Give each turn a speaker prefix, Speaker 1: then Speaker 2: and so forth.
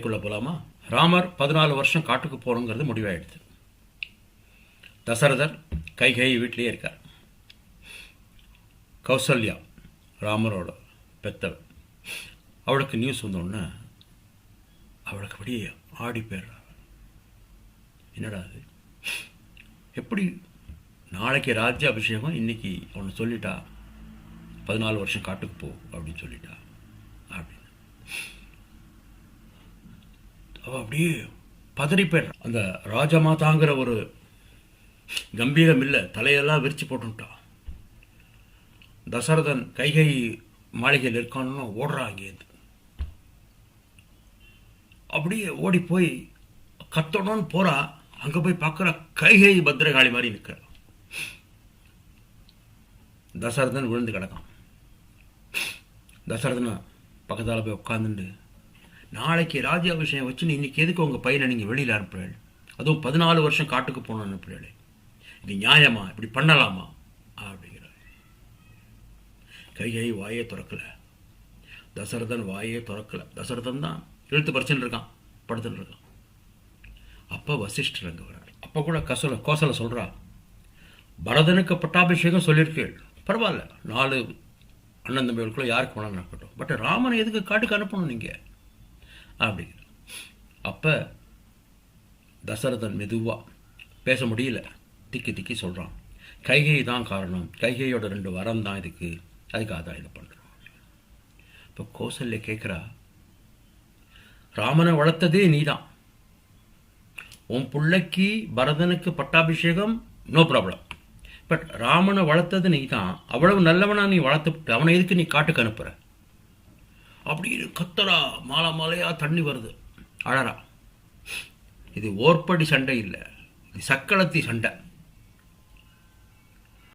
Speaker 1: குள்ள போலாமா? ராமர் 14 வருஷம் காட்டுக்கு போகணுங்கிறது முடிவாயிடுது. தசரதர் கைகேயி வீட்டிலேயே இருக்கார். கௌசல்யா ராமரோட பெத்தவ. அவளுக்கு நியூஸ் வந்தோடனே அவளுக்கு அப்படியே ஆடி போயிடுறா. என்னடா அது, எப்படி நாளைக்கு ராஜ்ய அபிஷேகம், இன்னைக்கு ஒன்று சொல்லிட்டா 14 வருஷம் காட்டுக்கு போ அப்படின்னு சொல்லிட்டா அப்படின்னு அவள் அப்படியே பதறி போயிடுறான். அந்த ராஜமாதாங்கிற ஒரு கம்பீரம் இல்லை, தலையெல்லாம் விரிச்சு போட்டுட்டான். தசரதன் கைகை மாளிகையில் இருக்கான்னு ஓடுறா. அங்கேருந்து அப்படியே ஓடி போய் கத்தணும்னு போறா. அங்கே போய் பார்க்குற கைகை பத்திரகாளி மாதிரி நிற்கிற. தசரதன் விழுந்து கிடக்கான். தசரதனை பக்கத்தால் போய் உட்காந்துட்டு, நாளைக்கு ராஜ்யாபிஷேகம் வச்சு இன்னைக்கு எதுக்கு உங்கள் பையனை நீங்கள் வெளியில் அனுப்புறீள், அதுவும் 14 வருஷம் காட்டுக்கு போகணும் அனுப்புறீள், இது நியாயமா, இப்படி பண்ணலாமா அப்படிங்கிறார். கைகை வாயே திறக்கலை, தசரதன் வாயே திறக்கலை. தசரதன் தான் இழுத்து பறிச்சுட்டு இருக்கான், படுத்துட்டு இருக்கான். அப்போ வசிஷ்டர் அங்கே வர்றார். அப்போ கூட கோசலை சொல்கிறா, பரதனுக்கு பட்டாபிஷேகம் சொல்லியிருக்கேள், பரவாயில்ல, 4 அண்ணன் தம்பிகளுக்குள்ள யாருக்கு வேணாலும் நடக்கட்டும், பட் ராமனை எதுக்கு காட்டுக்கு அனுப்பணும் நீங்கள் அப்படிங்கிற. அப்போ தசரதன் மெதுவாக, பேச முடியல, திக்கி திக்கி சொல்கிறான், கைகை தான் காரணம், கைகையோட 2 வரம் தான் இதுக்கு, அதுக்காக தான் இதை பண்ணுறோம். இப்போ கௌசல்யா கேட்குறா, ராமனை வளர்த்ததே நீ தான், உன் பிள்ளைக்கு பரதனுக்கு பட்டாபிஷேகம் நோ ப்ராப்ளம், பட் ராமனை வளர்த்தது நீ தான், அவ்வளவு நல்லவனா நீ வளர்த்துட்டு அவனை எதுக்கு நீ காட்டுக்கு அனுப்புற அப்படின்னு கத்தரா. மாலை மாலையா தண்ணி வருது, அழறா. இது ஓர்படி சண்டை இல்லை, இது சக்களத்தி சண்டை.